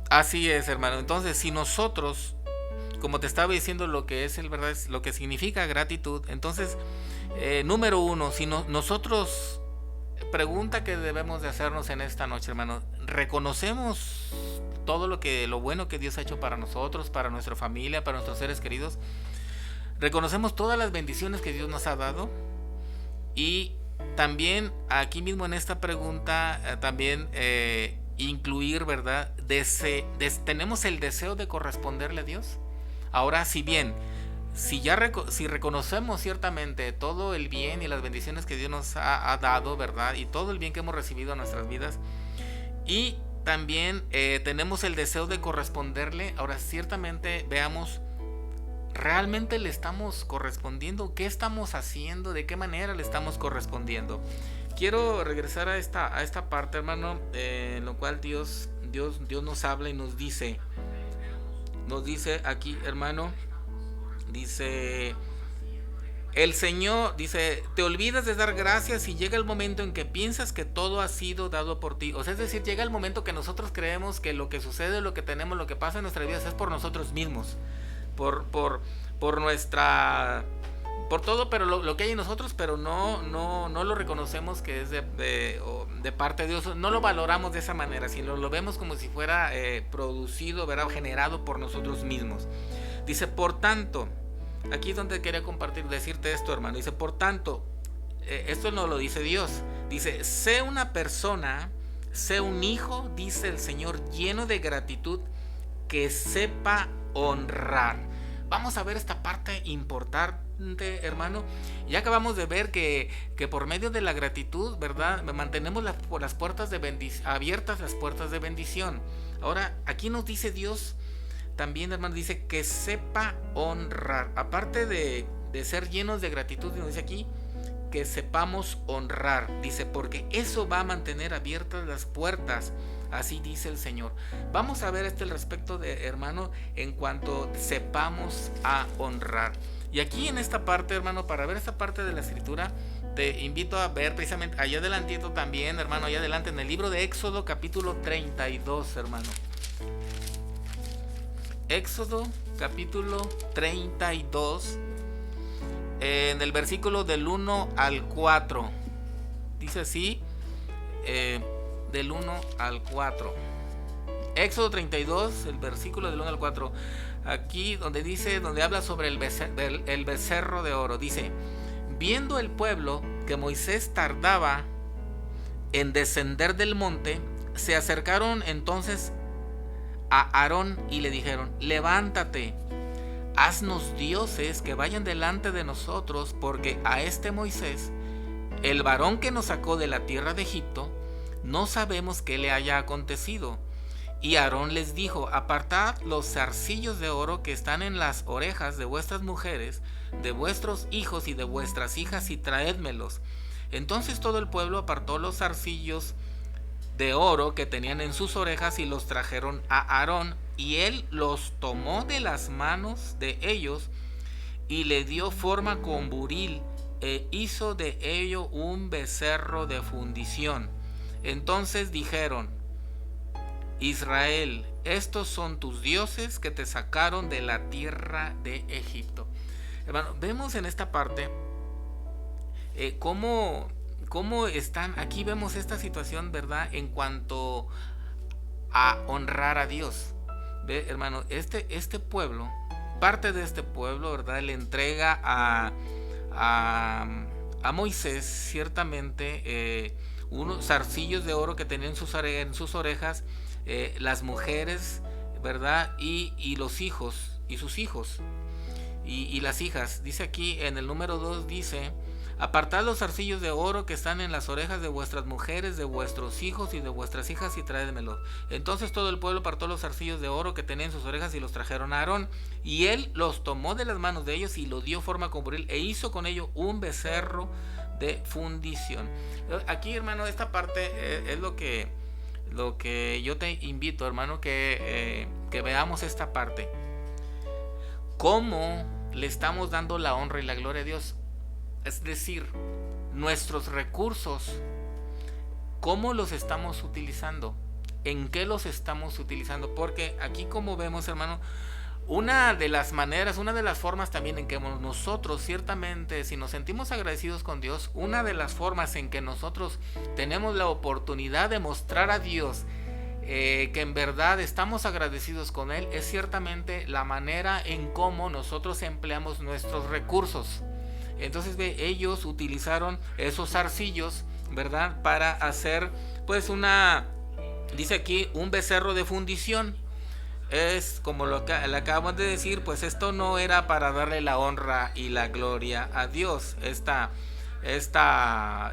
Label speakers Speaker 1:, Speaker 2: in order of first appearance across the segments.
Speaker 1: Así es, hermano. Entonces, si nosotros, como te estaba diciendo, lo que es el verdad, es lo que significa gratitud, entonces, número uno, si nosotros, pregunta que debemos de hacernos en esta noche, hermano, reconocemos todo lo bueno que Dios ha hecho para nosotros, para nuestra familia, para nuestros seres queridos, reconocemos todas las bendiciones que Dios nos ha dado. Y también aquí mismo en esta pregunta, también incluir, ¿verdad? ¿Tenemos el deseo de corresponderle a Dios? Ahora, si bien, si reconocemos ciertamente todo el bien y las bendiciones que Dios nos ha dado, ¿verdad? Y todo el bien que hemos recibido en nuestras vidas, y también tenemos el deseo de corresponderle, ahora ciertamente veamos, ¿realmente le estamos correspondiendo? ¿Qué estamos haciendo? ¿De qué manera le estamos correspondiendo? Quiero regresar a esta parte, hermano, en lo cual Dios nos habla y nos dice aquí, hermano, dice, el Señor dice, te olvidas de dar gracias y llega el momento en que piensas que todo ha sido dado por ti. O sea, es decir, llega el momento que nosotros creemos que lo que sucede, lo que tenemos, lo que pasa en nuestras vidas es por nosotros mismos, por, por, por nuestra, por todo, pero lo que hay en nosotros, pero no lo reconocemos que es de parte de Dios, no lo valoramos de esa manera, sino lo vemos como si fuera producido, ¿verdad? Generado por nosotros mismos. Dice, por tanto, aquí es donde quería compartir, decirte esto, hermano. Dice, por tanto, esto no lo dice Dios. Dice, sé una persona, sé un hijo, dice el Señor, lleno de gratitud, que sepa honrar. Vamos a ver esta parte importante, hermano. Ya acabamos de ver que por medio de la gratitud, ¿verdad? Mantenemos las puertas abiertas, las puertas de bendición. Ahora, aquí nos dice Dios también, hermano, dice que sepa honrar. Aparte de ser llenos de gratitud, nos dice aquí que sepamos honrar. Dice, porque eso va a mantener abiertas las puertas. Así dice el Señor. Vamos a ver el respecto de, hermano, en cuanto sepamos a honrar. Y aquí en esta parte, hermano, para ver esta parte de la escritura, te invito a ver precisamente allá adelantito también, hermano, allá adelante en el libro de Éxodo capítulo 32, hermano. Éxodo capítulo 32, en el versículo del 1 al 4. Dice así, del 1 al 4. Éxodo 32, el versículo del 1 al 4. Aquí donde habla sobre el becerro de oro. Dice, viendo el pueblo que Moisés tardaba en descender del monte, se acercaron entonces a Aarón y le dijeron, levántate, haznos dioses que vayan delante de nosotros, porque a este Moisés, el varón que nos sacó de la tierra de Egipto, no sabemos qué le haya acontecido. Y Aarón les dijo, apartad los zarcillos de oro que están en las orejas de vuestras mujeres, de vuestros hijos y de vuestras hijas, y traédmelos. Entonces todo el pueblo apartó los zarcillos de oro que tenían en sus orejas y los trajeron a Aarón, y él los tomó de las manos de ellos y le dio forma con buril e hizo de ello un becerro de fundición. Entonces dijeron, Israel, estos son tus dioses que te sacaron de la tierra de Egipto. Hermano, vemos en esta parte cómo están, aquí vemos esta situación, ¿verdad? En cuanto a honrar a Dios. Ve, hermano, este pueblo, parte de este pueblo, ¿verdad? Le entrega a Moisés, ciertamente, unos zarcillos de oro que tenían en sus orejas, las mujeres, ¿verdad? Y los hijos, y sus hijos, y las hijas. Dice aquí en el número 2, dice, apartad los zarcillos de oro que están en las orejas de vuestras mujeres, de vuestros hijos y de vuestras hijas, y traédmelos. Entonces todo el pueblo apartó los zarcillos de oro que tenían en sus orejas y los trajeron a Aarón, y él los tomó de las manos de ellos y lo dio forma con buril e hizo con ello un becerro de fundición. Aquí, hermano, esta parte es lo que yo te invito, hermano, que veamos esta parte. ¿Cómo le estamos dando la honra y la gloria a Dios? Es decir, nuestros recursos, ¿cómo los estamos utilizando? en qué los estamos utilizando, porque aquí, como vemos, hermano, una de las maneras, una de las formas también en que nosotros, ciertamente, si nos sentimos agradecidos con Dios, una de las formas en que nosotros tenemos la oportunidad de mostrar a Dios que en verdad estamos agradecidos con Él, es ciertamente la manera en cómo nosotros empleamos nuestros recursos. Entonces ellos utilizaron esos zarcillos, ¿verdad?, para hacer pues dice aquí, un becerro de fundición. Es como lo que le acabamos de decir, pues esto no era para darle la honra y la gloria a Dios.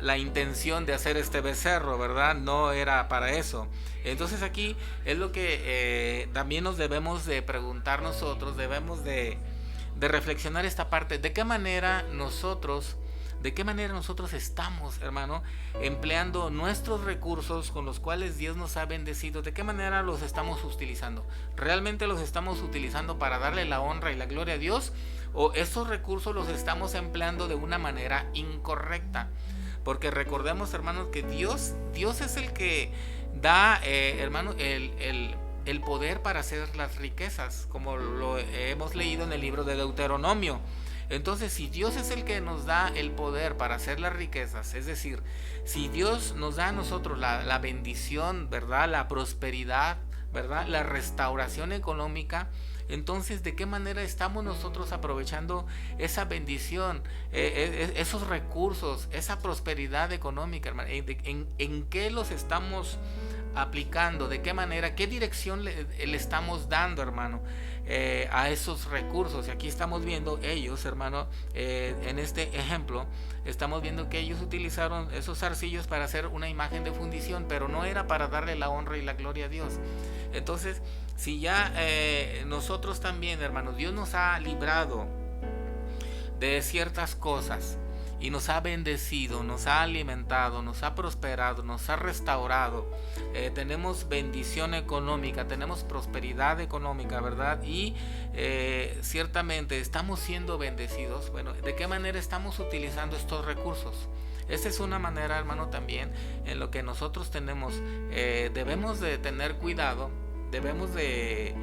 Speaker 1: La intención de hacer este becerro, ¿verdad?, no era para eso. Entonces aquí es lo que también nos debemos de preguntar nosotros, debemos de reflexionar esta parte. ¿De qué manera nosotros estamos, hermano, empleando nuestros recursos con los cuales Dios nos ha bendecido? ¿De qué manera los estamos utilizando? ¿Realmente los estamos utilizando para darle la honra y la gloria a Dios? ¿O esos recursos los estamos empleando de una manera incorrecta? Porque recordemos, hermanos, que Dios es el que da, hermano, el poder para hacer las riquezas, como lo hemos leído en el libro de Deuteronomio. Entonces, si Dios es el que nos da el poder para hacer las riquezas, es decir, si Dios nos da a nosotros la bendición, ¿verdad?, la prosperidad, ¿verdad?, la restauración económica, entonces, ¿de qué manera estamos nosotros aprovechando esa bendición, esos recursos, esa prosperidad económica, hermano? ¿En qué los estamos aplicando? ¿De qué manera? ¿Qué dirección le estamos dando, hermano, a esos recursos? Y aquí estamos viendo ellos, hermano, en este ejemplo, estamos viendo que ellos utilizaron esos zarcillos para hacer una imagen de fundición, pero no era para darle la honra y la gloria a Dios. Entonces, si ya nosotros también, hermanos, Dios nos ha librado de ciertas cosas y nos ha bendecido, nos ha alimentado, nos ha prosperado, nos ha restaurado, tenemos bendición económica, tenemos prosperidad económica, ¿verdad? Y ciertamente estamos siendo bendecidos. Bueno, ¿de qué manera estamos utilizando estos recursos? Esa es una manera, hermano, también en lo que nosotros debemos de tener cuidado, debemos de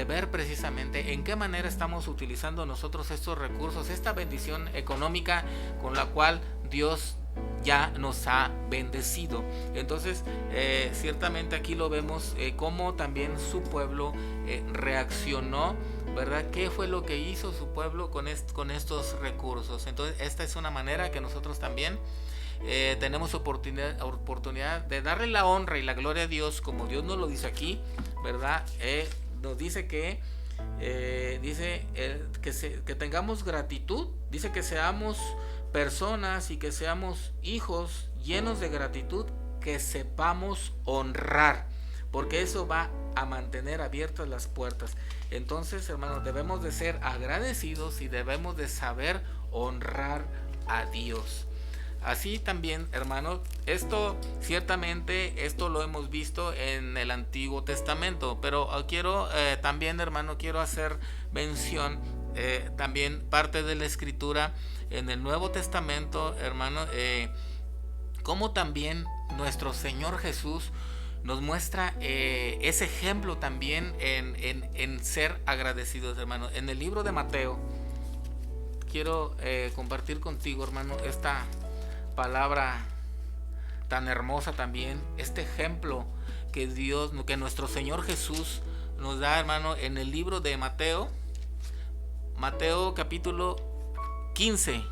Speaker 1: ver precisamente en qué manera estamos utilizando nosotros estos recursos, esta bendición económica con la cual Dios ya nos ha bendecido. Entonces, ciertamente aquí lo vemos, cómo también su pueblo reaccionó, ¿verdad? ¿Qué fue lo que hizo su pueblo con estos recursos? Entonces, esta es una manera que nosotros también tenemos oportunidad de darle la honra y la gloria a Dios, como Dios nos lo dice aquí, ¿verdad? Nos dice que que tengamos gratitud, dice que seamos personas y que seamos hijos llenos de gratitud, que sepamos honrar, porque eso va a mantener abiertas las puertas. Entonces, hermanos, debemos de ser agradecidos y debemos de saber honrar a Dios. Así también, hermanos, ciertamente esto lo hemos visto en el Antiguo Testamento, pero quiero también, hermano, quiero hacer mención también parte de la Escritura en el Nuevo Testamento, hermano, como también nuestro Señor Jesús nos muestra ese ejemplo también en ser agradecidos, hermano. En el libro de Mateo, quiero compartir contigo, hermano, esta palabra tan hermosa también, este ejemplo que nuestro Señor Jesús nos da, hermano, en el libro de Mateo capítulo 15.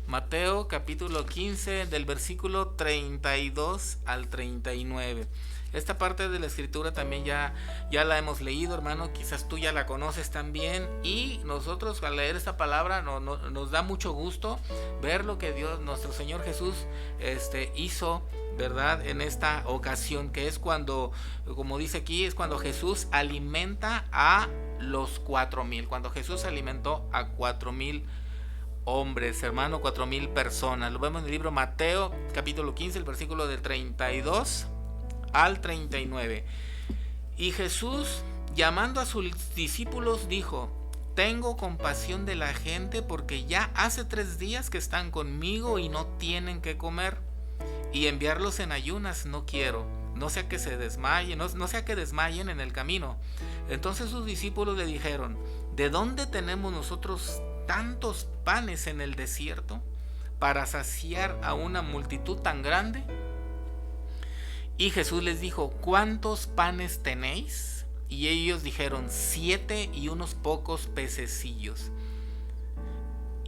Speaker 1: Mateo capítulo 15 del versículo 32 al 39. Esta parte de la escritura también ya la hemos leído, hermano, quizás tú ya la conoces también, y nosotros al leer esta palabra nos da mucho gusto ver lo que Dios, nuestro Señor Jesús, hizo, ¿verdad?, en esta ocasión, que es cuando, como dice aquí, es cuando Jesús alimenta a los 4,000, cuando Jesús alimentó a 4,000 hombres, hermano, 4,000 personas. Lo vemos en el libro Mateo capítulo 15, el versículo del 32 al 39. Y Jesús, llamando a sus discípulos, dijo: tengo compasión de la gente, porque ya hace 3 días que están conmigo y no tienen que comer. y enviarlos en ayunas no quiero, no sea que se desmayen, no sea que desmayen en el camino. Entonces sus discípulos le dijeron: ¿de dónde tenemos nosotros tantos panes en el desierto para saciar a una multitud tan grande? Y Jesús les dijo: ¿cuántos panes tenéis? Y ellos dijeron: 7 y unos pocos pececillos.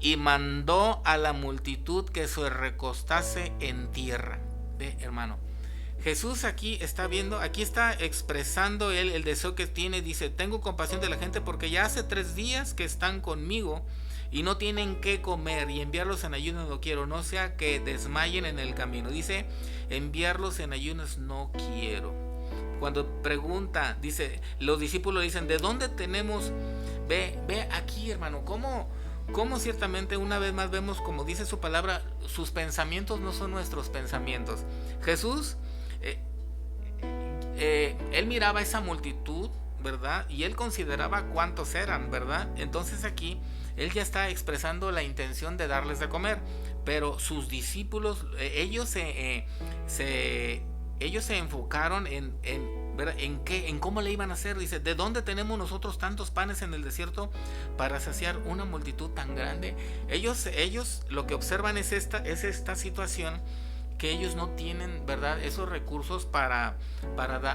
Speaker 1: Y mandó a la multitud que se recostase en tierra. Ve, hermano, Jesús aquí está viendo, aquí está expresando él el deseo que tiene. Dice: tengo compasión de la gente porque ya hace 3 días que están conmigo y no tienen qué comer, y enviarlos en ayunas no quiero, no sea que desmayen en el camino. Dice: enviarlos en ayunas no quiero. Cuando pregunta, dice, los discípulos dicen: ¿de dónde tenemos? Ve aquí, hermano, cómo ciertamente una vez más vemos, como dice su palabra, sus pensamientos no son nuestros pensamientos. Jesús, él miraba esa multitud, ¿verdad? Y él consideraba cuántos eran, ¿verdad? Entonces aquí él ya está expresando la intención de darles de comer, pero sus discípulos, ellos se enfocaron en cómo le iban a hacer. Dice: ¿de dónde tenemos nosotros tantos panes en el desierto para saciar una multitud tan grande? Ellos lo que observan es esta situación, que ellos no tienen, ¿verdad?, esos recursos para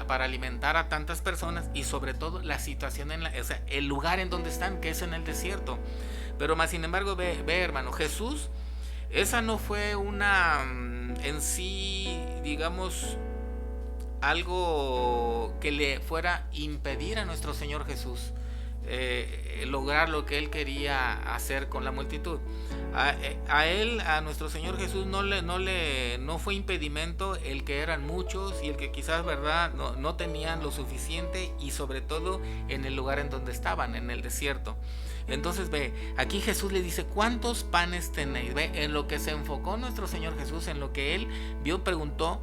Speaker 1: alimentar a tantas personas, y sobre todo la situación el lugar en donde están, que es en el desierto. Pero más sin embargo, ve hermano, Jesús, esa no fue una en sí, digamos, algo que le fuera a impedir a nuestro Señor Jesús lograr lo que él quería hacer con la multitud. A nuestro Señor Jesús no fue impedimento el que eran muchos y el que quizás, ¿verdad?, no tenían lo suficiente, y sobre todo en el lugar en donde estaban, en el desierto. Entonces ve, aquí Jesús le dice: ¿cuántos panes tenéis? Ve, en lo que se enfocó nuestro Señor Jesús, en lo que él vio, preguntó: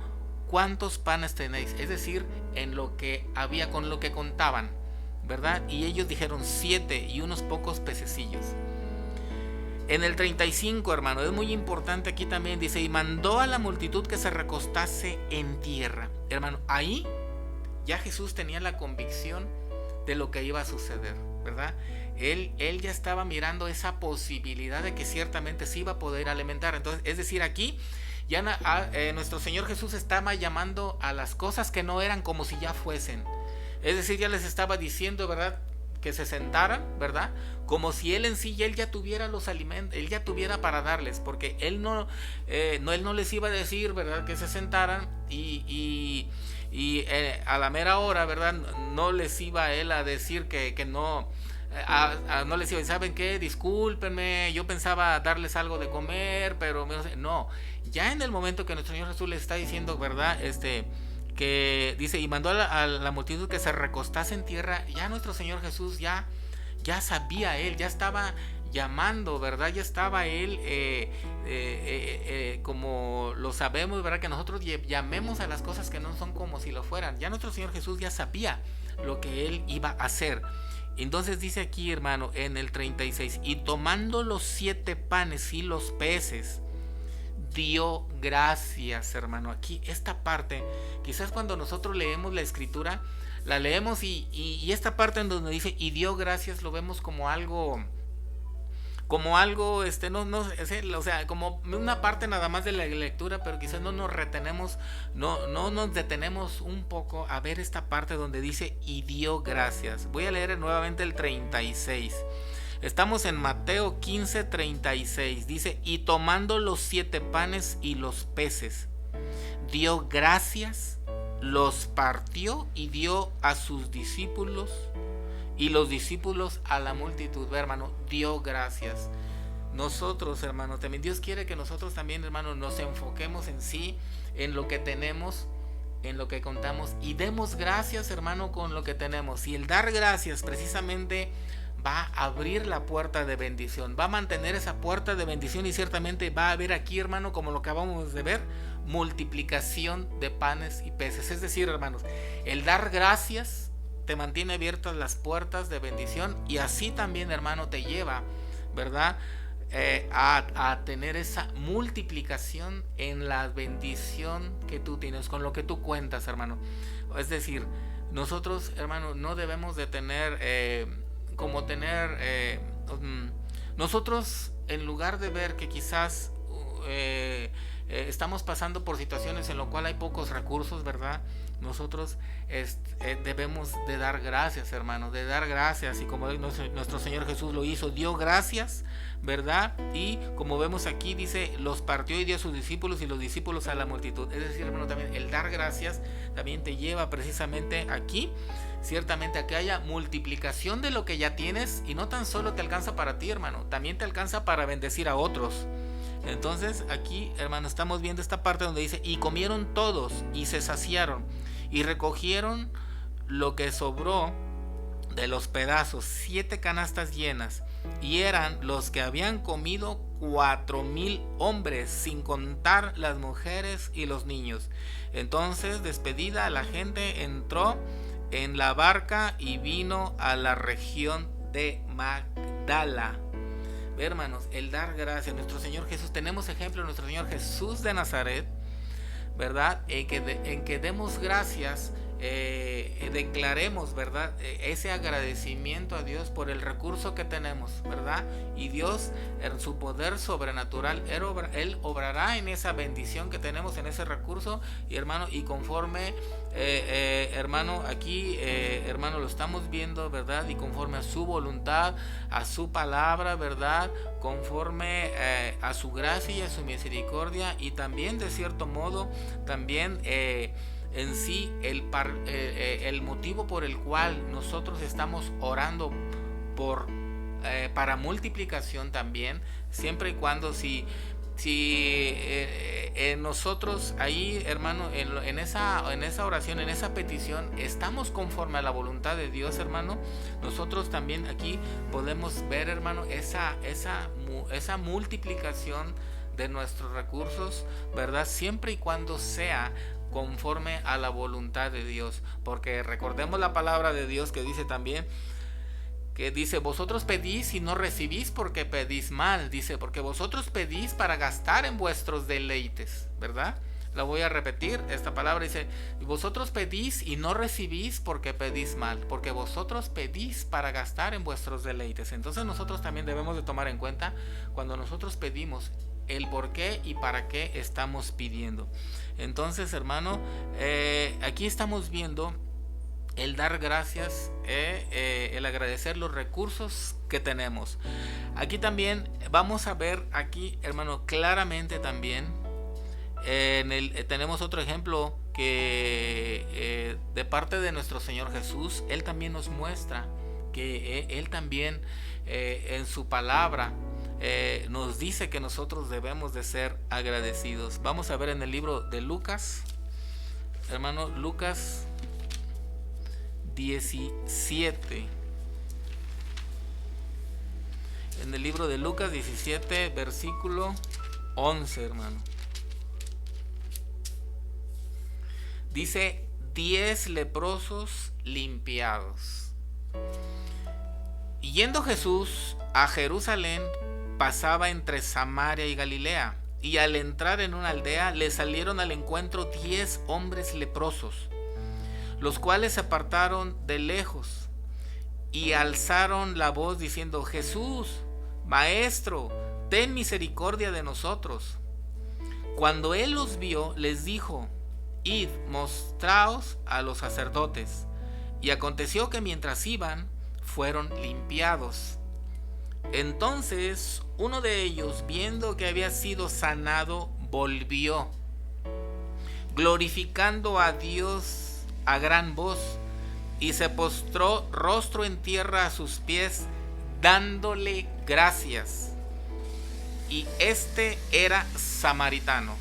Speaker 1: ¿cuántos panes tenéis? Es decir, en lo que había, con lo que contaban, ¿verdad? Y ellos dijeron: 7 y unos pocos pececillos. En el 35, hermano, es muy importante aquí también, dice: y mandó a la multitud que se recostase en tierra. Hermano, ahí ya Jesús tenía la convicción de lo que iba a suceder, ¿verdad? Él ya estaba mirando esa posibilidad de que ciertamente se iba a poder alimentar. Entonces, es decir, aquí ya nuestro Señor Jesús estaba llamando a las cosas que no eran como si ya fuesen. Es decir, ya les estaba diciendo, ¿verdad?, que se sentaran, ¿verdad?, como si él en sí, él ya tuviera los alimentos, él ya tuviera para darles, porque él no les iba a decir, ¿verdad?, que se sentaran y a la mera hora, ¿verdad?, no les iba él a decir que no. No les iba: ¿saben qué? Discúlpenme, yo pensaba darles algo de comer, pero no. Ya en el momento que nuestro Señor Jesús les está diciendo, ¿verdad?, que dice: y mandó a la multitud que se recostase en tierra, ya nuestro Señor Jesús ya sabía, él ya estaba llamando, ¿verdad? Ya estaba él, como lo sabemos, ¿verdad?, que nosotros llamemos a las cosas que no son como si lo fueran. Ya nuestro Señor Jesús ya sabía lo que él iba a hacer. Entonces dice aquí, hermano, en el 36: y tomando los 7 panes y los peces, dio gracias, hermano. Aquí esta parte, quizás cuando nosotros leemos la escritura, la leemos y esta parte en donde dice: y dio gracias, lo vemos como algo, o sea, como una parte nada más de la lectura, pero quizás no nos retenemos, no nos detenemos un poco a ver esta parte donde dice: y dio gracias. Voy a leer nuevamente el 36. Estamos en Mateo 15:36. Dice: y tomando los 7 panes y los peces, dio gracias, los partió y dio a sus discípulos, y los discípulos a la multitud. Ve, hermano, dio gracias. Nosotros, hermano, también Dios quiere que nosotros también, hermano, nos enfoquemos en sí, en lo que tenemos, en lo que contamos, y demos gracias, hermano, con lo que tenemos. Y el dar gracias precisamente va a abrir la puerta de bendición, va a mantener esa puerta de bendición, y ciertamente va a haber aquí, hermano, como lo acabamos de ver, multiplicación de panes y peces. Es decir, hermanos, el dar gracias te mantiene abiertas las puertas de bendición, y así también, hermano, te lleva, ¿verdad?, a tener esa multiplicación en la bendición que tú tienes, con lo que tú cuentas, hermano. Es decir, nosotros, hermano, no debemos de tener nosotros, en lugar de ver que quizás estamos pasando por situaciones en las cuales hay pocos recursos, ¿verdad? Nosotros debemos de dar gracias, hermano, de dar gracias, y como nuestro Señor Jesús lo hizo, dio gracias, ¿verdad? Y como vemos aquí, dice, los partió y dio a sus discípulos y los discípulos a la multitud. Es decir, hermano, también el dar gracias también te lleva precisamente aquí, ciertamente, a que haya multiplicación de lo que ya tienes, y no tan solo te alcanza para ti, hermano, también te alcanza para bendecir a otros. Entonces aquí, hermano, estamos viendo esta parte donde dice, y comieron todos y se saciaron y recogieron lo que sobró de los pedazos, 7 canastas llenas, y eran los que habían comido 4,000 hombres, sin contar las mujeres y los niños. Entonces, despedida la gente, entró en la barca y vino a la región de Magdala. Hermanos, el dar gracias a nuestro Señor Jesús, tenemos ejemplo de nuestro Señor Jesús de Nazaret, ¿verdad? En que demos gracias, declaremos, ¿verdad? Ese agradecimiento a Dios por el recurso que tenemos, ¿verdad? Y Dios, en su poder sobrenatural, Él obrará en esa bendición que tenemos, en ese recurso, y hermano, y conforme, hermano, aquí, hermano, lo estamos viendo, ¿verdad? Y conforme a su voluntad, a su palabra, ¿verdad? Conforme a su gracia y a su misericordia, y también, de cierto modo, también en sí el motivo por el cual nosotros estamos orando para multiplicación también, siempre y cuando si nosotros ahí, hermano, en esa oración, en esa petición, estamos conforme a la voluntad de Dios, hermano, nosotros también aquí podemos ver, hermano, esa multiplicación de nuestros recursos, ¿verdad? Siempre y cuando sea conforme a la voluntad de Dios, porque recordemos la palabra de Dios que dice también, que dice, vosotros pedís y no recibís porque pedís mal, dice, porque vosotros pedís para gastar en vuestros deleites, ¿verdad? La voy a repetir, esta palabra dice, vosotros pedís y no recibís porque pedís mal, porque vosotros pedís para gastar en vuestros deleites. Entonces nosotros también debemos de tomar en cuenta cuando nosotros pedimos el por qué y para qué estamos pidiendo. Entonces, hermano, aquí estamos viendo el dar gracias, el agradecer los recursos que tenemos. Aquí también vamos a ver, aquí, hermano, claramente también, tenemos otro ejemplo que de parte de nuestro Señor Jesús. Él también nos muestra que Él también en su palabra nos dice que nosotros debemos de ser agradecidos. Vamos a ver en el libro de Lucas, hermano, Lucas 17. En el libro de Lucas 17, versículo 11, hermano. Dice, 10 leprosos limpiados. Y yendo Jesús a Jerusalén, pasaba entre Samaria y Galilea, y al entrar en una aldea le salieron al encuentro 10 hombres leprosos, los cuales se apartaron de lejos y alzaron la voz diciendo, Jesús, Maestro, ten misericordia de nosotros. Cuando él los vio, les dijo, id, mostraos a los sacerdotes. Y aconteció que mientras iban, fueron limpiados. Entonces uno de ellos, viendo que había sido sanado, volvió, glorificando a Dios a gran voz, y se postró rostro en tierra a sus pies, dándole gracias. Y este era samaritano.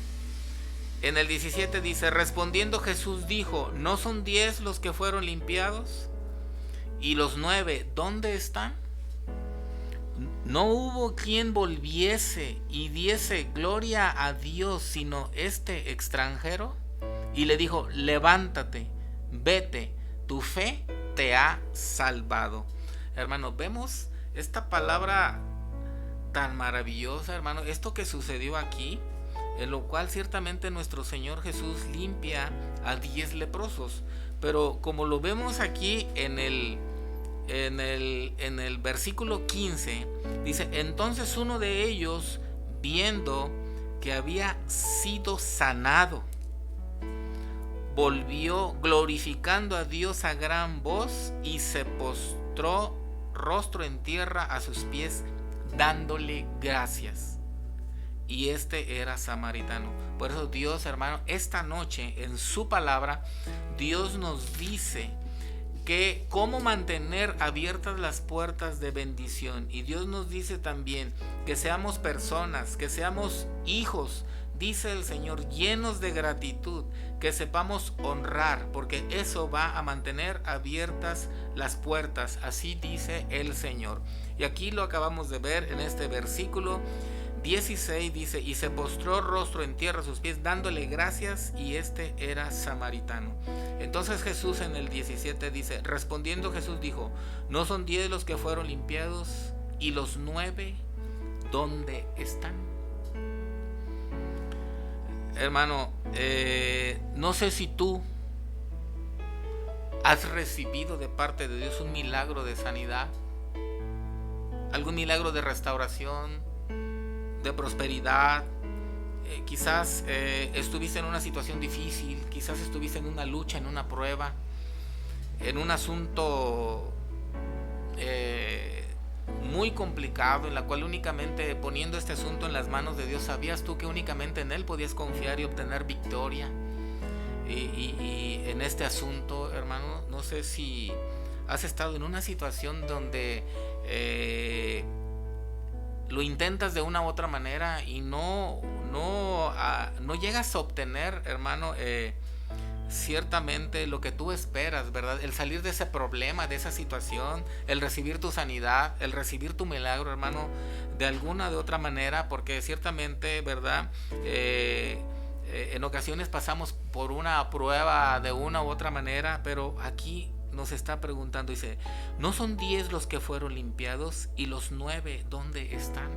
Speaker 1: En el 17 dice, respondiendo Jesús dijo, ¿no son 10 los que fueron limpiados? ¿Y los 9 dónde están? No hubo quien volviese y diese gloria a Dios, sino este extranjero. Y le dijo, levántate, vete, tu fe te ha salvado. Hermanos, vemos esta palabra tan maravillosa, hermano, esto que sucedió aquí, en lo cual ciertamente nuestro Señor Jesús limpia a 10 leprosos. Pero como lo vemos aquí en el versículo 15, dice: entonces uno de ellos, viendo que había sido sanado, volvió glorificando a Dios a gran voz y se postró rostro en tierra a sus pies, dándole gracias. Y este era samaritano. Por eso Dios, hermano, esta noche en su palabra, Dios nos dice que cómo mantener abiertas las puertas de bendición. Y Dios nos dice también que seamos personas, que seamos hijos, dice el Señor, llenos de gratitud, que sepamos honrar, porque eso va a mantener abiertas las puertas. Así dice el Señor. Y aquí lo acabamos de ver en este versículo 16, dice: y se postró rostro en tierra a sus pies, dándole gracias, y este era samaritano. Entonces Jesús en el 17 dice: respondiendo Jesús dijo: ¿no son 10 los que fueron limpiados? ¿Y los 9 dónde están? Hermano, no sé si tú has recibido de parte de Dios un milagro de sanidad, algún milagro de restauración, de prosperidad. Quizás estuviste en una situación difícil, quizás estuviste en una lucha, en una prueba, en un asunto muy complicado, en la cual únicamente poniendo este asunto en las manos de Dios, sabías tú que únicamente en Él podías confiar y obtener victoria. Y en este asunto, hermano, no sé si has estado en una situación donde lo intentas de una u otra manera y no llegas a obtener, hermano, ciertamente lo que tú esperas, ¿verdad? El salir de ese problema, de esa situación, el recibir tu sanidad, el recibir tu milagro, hermano, de alguna de otra manera, porque ciertamente, ¿verdad? En ocasiones pasamos por una prueba de una u otra manera, pero aquí nos está preguntando, dice: ¿no son 10 los que fueron limpiados? ¿Y los 9 dónde están?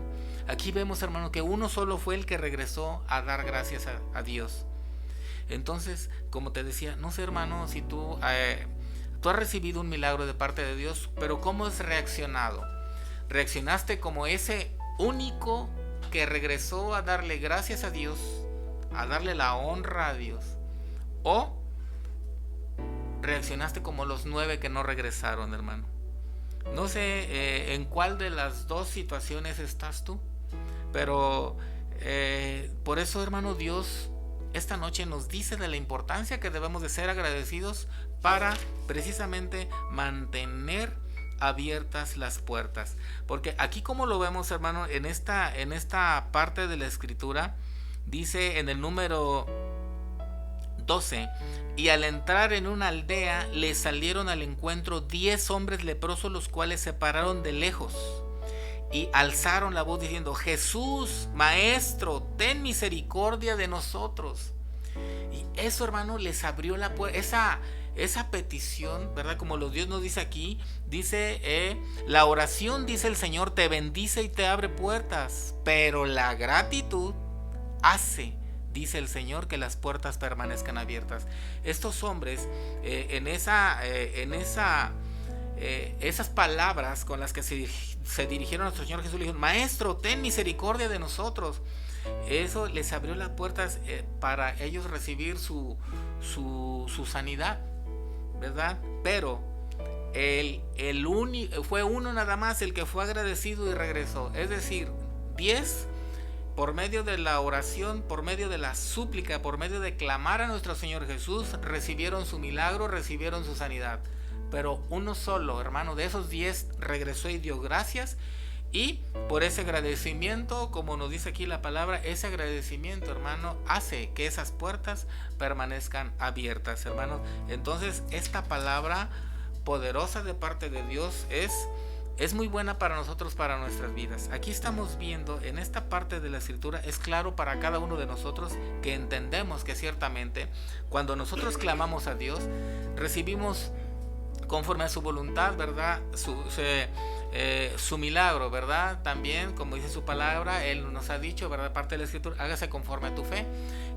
Speaker 1: Aquí vemos, hermano, que uno solo fue el que regresó a dar gracias a Dios. Entonces, como te decía, no sé, hermano, si tú has recibido un milagro de parte de Dios, pero ¿cómo has reaccionado? ¿Reaccionaste como ese único que regresó a darle gracias a Dios, a darle la honra a Dios? ¿O reaccionaste como los 9 que no regresaron, hermano? No sé en cuál de las dos situaciones estás tú, pero por eso, hermano, Dios esta noche nos dice de la importancia que debemos de ser agradecidos para precisamente mantener abiertas las puertas. Porque aquí, como lo vemos, hermano, en esta parte de la escritura, dice en el número 12: y al entrar en una aldea le salieron al encuentro 10 hombres leprosos, los cuales se pararon de lejos y alzaron la voz diciendo: Jesús, Maestro, ten misericordia de nosotros. Y eso, hermano, les abrió la puerta. Esa petición, ¿verdad? Como Dios nos dice aquí, dice la oración, dice el Señor, te bendice y te abre puertas, pero la gratitud hace, dice el Señor, que las puertas permanezcan abiertas. Estos hombres, esas palabras con las que se dirigieron a nuestro Señor Jesús, le dijeron: Maestro, ten misericordia de nosotros. Eso les abrió las puertas para ellos recibir su sanidad, ¿verdad? Pero fue uno nada más el que fue agradecido y regresó. Es decir, 10 por medio de la oración, por medio de la súplica, por medio de clamar a nuestro Señor Jesús, recibieron su milagro, recibieron su sanidad. Pero uno solo, hermano, de esos 10 regresó y dio gracias. Y por ese agradecimiento, como nos dice aquí la palabra, ese agradecimiento, hermano, hace que esas puertas permanezcan abiertas, hermanos. Entonces, esta palabra poderosa de parte de Dios es muy buena para nosotros, para nuestras vidas. Aquí estamos viendo, en esta parte de la escritura, es claro para cada uno de nosotros que entendemos que ciertamente cuando nosotros clamamos a Dios, recibimos conforme a su voluntad, ¿verdad? Su milagro, ¿verdad? También, como dice su palabra, Él nos ha dicho, ¿verdad? Parte de la escritura, hágase conforme a tu fe.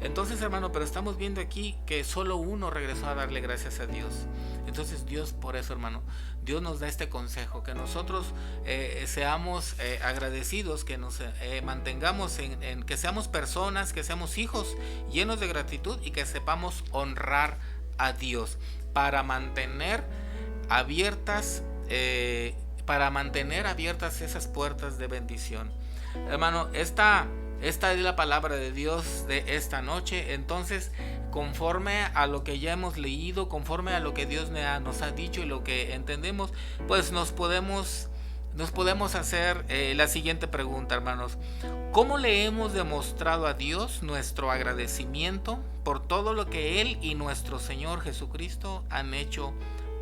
Speaker 1: Entonces, hermano, pero estamos viendo aquí que solo uno regresó a darle gracias a Dios. Entonces Dios, por eso, hermano, Dios nos da este consejo, que nosotros seamos agradecidos, que nos mantengamos en que seamos personas, que seamos hijos llenos de gratitud y que sepamos honrar a Dios para mantener abiertas esas puertas de bendición. Hermano, esta es la palabra de Dios de esta noche. Entonces, conforme a lo que ya hemos leído, conforme a lo que Dios nos ha dicho y lo que entendemos, pues nos podemos hacer la siguiente pregunta, hermanos. ¿Cómo le hemos demostrado a Dios nuestro agradecimiento por todo lo que Él y nuestro Señor Jesucristo han hecho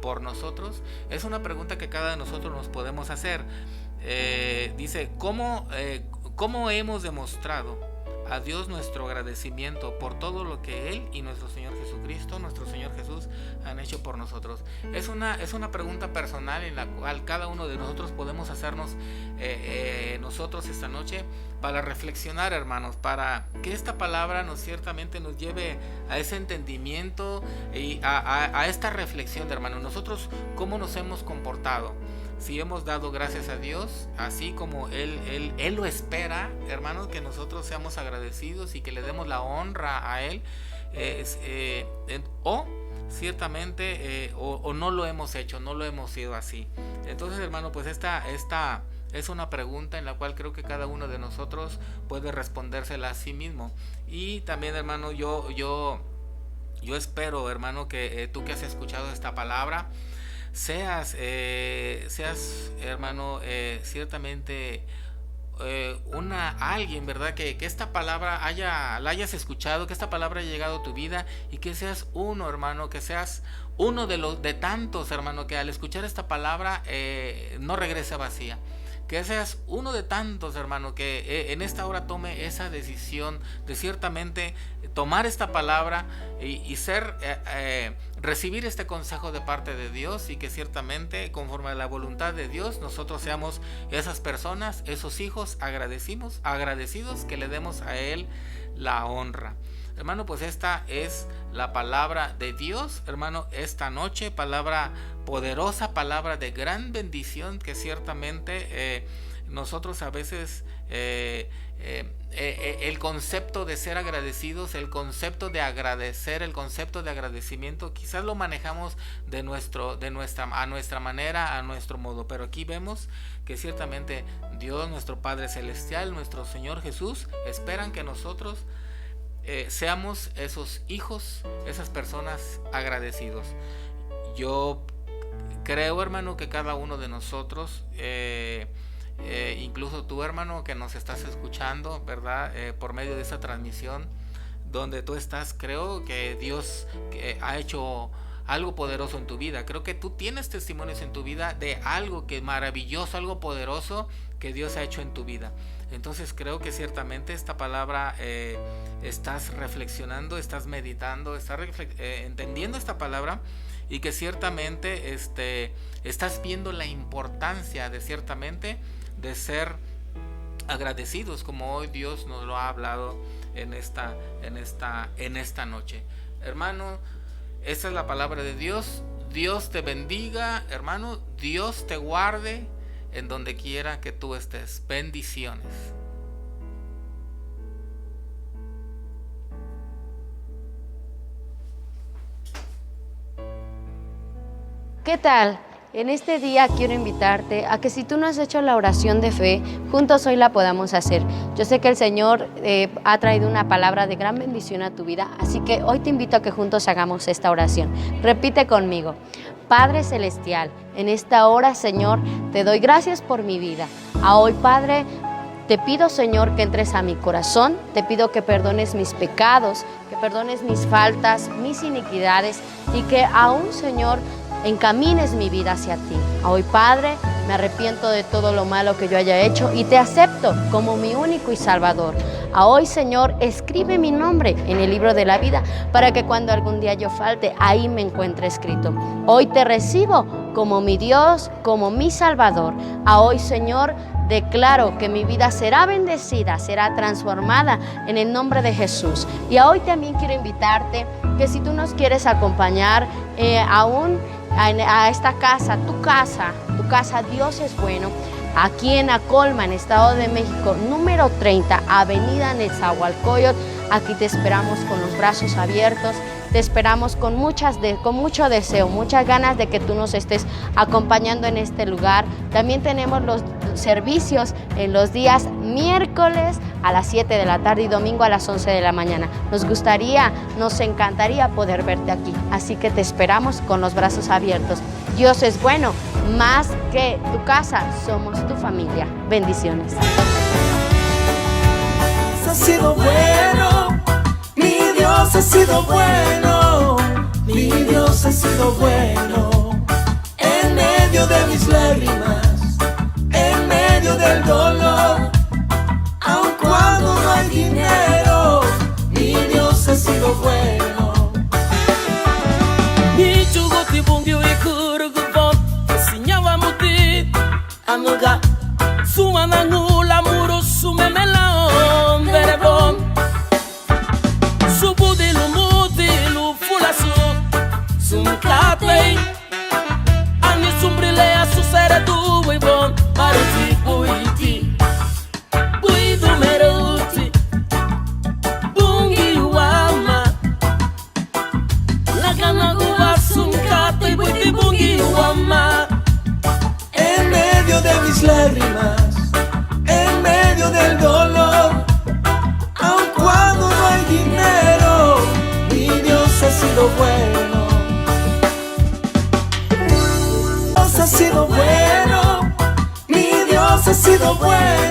Speaker 1: por nosotros? Es una pregunta que cada de nosotros nos podemos hacer. Dice, ¿cómo hemos demostrado a Dios nuestro agradecimiento por todo lo que Él y nuestro Señor Jesucristo, nuestro Señor Jesús, han hecho por nosotros? Es una pregunta personal en la cual cada uno de nosotros podemos hacernos nosotros esta noche, para reflexionar, hermanos, para que esta palabra ciertamente nos lleve a ese entendimiento y a esta reflexión, hermanos. Nosotros, ¿cómo nos hemos comportado? Si hemos dado gracias a Dios, así como Él lo espera, hermanos, que nosotros seamos agradecidos y que le demos la honra a Él, o ciertamente o no lo hemos hecho, no lo hemos sido así. Entonces, hermano, pues esta es una pregunta en la cual creo que cada uno de nosotros puede respondérsela a sí mismo. Y también, hermano, yo espero, hermano, que tú que has escuchado esta palabra seas hermano, ciertamente alguien, ¿verdad? Que esta palabra la hayas escuchado, que esta palabra haya llegado a tu vida, y que seas uno, hermano, que seas uno de tantos, hermano, que al escuchar esta palabra no regrese vacía. Que seas uno de tantos, hermano, que en esta hora tome esa decisión de ciertamente tomar esta palabra y recibir este consejo de parte de Dios, y que ciertamente, conforme a la voluntad de Dios, nosotros seamos esas personas, esos hijos agradecidos, que le demos a Él la honra. Hermano, pues esta es la palabra de Dios, hermano, esta noche, palabra poderosa, palabra de gran bendición, que ciertamente nosotros a veces el concepto de ser agradecidos, el concepto de agradecer, el concepto de agradecimiento, quizás lo manejamos a nuestra manera, a nuestro modo, pero aquí vemos que ciertamente Dios, nuestro Padre Celestial, nuestro Señor Jesús, esperan que nosotros seamos esos hijos, esas personas agradecidos. Yo creo, hermano, que cada uno de nosotros, incluso tú, hermano, que nos estás escuchando, ¿verdad? Por medio de esta transmisión donde tú estás, creo que Dios ha hecho algo poderoso en tu vida. Creo que tú tienes testimonios en tu vida de algo que maravilloso, algo poderoso que Dios ha hecho en tu vida. Entonces creo que ciertamente esta palabra estás reflexionando, estás meditando, estás entendiendo esta palabra, y que ciertamente estás viendo la importancia de ciertamente de ser agradecidos, como hoy Dios nos lo ha hablado en esta noche. Hermano, esta es la palabra de Dios. Dios te bendiga, hermano. Dios te guarde en donde quiera que tú estés. Bendiciones.
Speaker 2: ¿Qué tal? En este día quiero invitarte a que si tú no has hecho la oración de fe, juntos hoy la podamos hacer. Yo sé que el Señor ha traído una palabra de gran bendición a tu vida, así que hoy te invito a que juntos hagamos esta oración. Repite conmigo. Padre Celestial, en esta hora, Señor, te doy gracias por mi vida. A hoy, Padre, te pido, Señor, que entres a mi corazón. Te pido que perdones mis pecados, que perdones mis faltas, mis iniquidades, y que aún, Señor, encamines mi vida hacia ti. Hoy, Padre, me arrepiento de todo lo malo que yo haya hecho y te acepto como mi único y Salvador. A hoy, Señor, escribe mi nombre en el libro de la vida para que cuando algún día yo falte, ahí me encuentre escrito. Hoy te recibo como mi Dios, como mi Salvador. A hoy, Señor, declaro que mi vida será bendecida, será transformada en el nombre de Jesús. Y a hoy también quiero invitarte que si tú nos quieres acompañar aún a esta casa, tu casa, Dios es bueno. Aquí en Acolma, en Estado de México, número 30, Avenida Nezahualcóyotl. Aquí te esperamos con los brazos abiertos. Te esperamos con mucho deseo, muchas ganas de que tú nos estés acompañando en este lugar. También tenemos los servicios en los días miércoles a las 7 de la tarde y domingo a las 11 de la mañana. Nos encantaría poder verte aquí. Así que te esperamos con los brazos abiertos. Dios es bueno, más que tu casa, somos tu familia. Bendiciones.
Speaker 3: Ha sido bueno, mi Dios ha sido bueno, mi Dios ha sido bueno. En medio de mis lágrimas, en medio del dolor, aun cuando no hay dinero, mi Dios ha sido bueno. Mi chugoti bungiu y kurugubon, enseñaba muti, anuga, sumanangula muro sumemelaon, verebon. Subudilu mudilu fulasu, sumkatei, ani sumbrilea susere du buibon, maruti buiti, buidu meruti, bungi wama, lagana gua sumkatei buiti bungi wama. En medio de mis lágrimas, en medio del dolor, aun cuando no hay dinero, mi Dios ha sido bueno. Dios ha sido bueno, mi Dios ha sido bueno.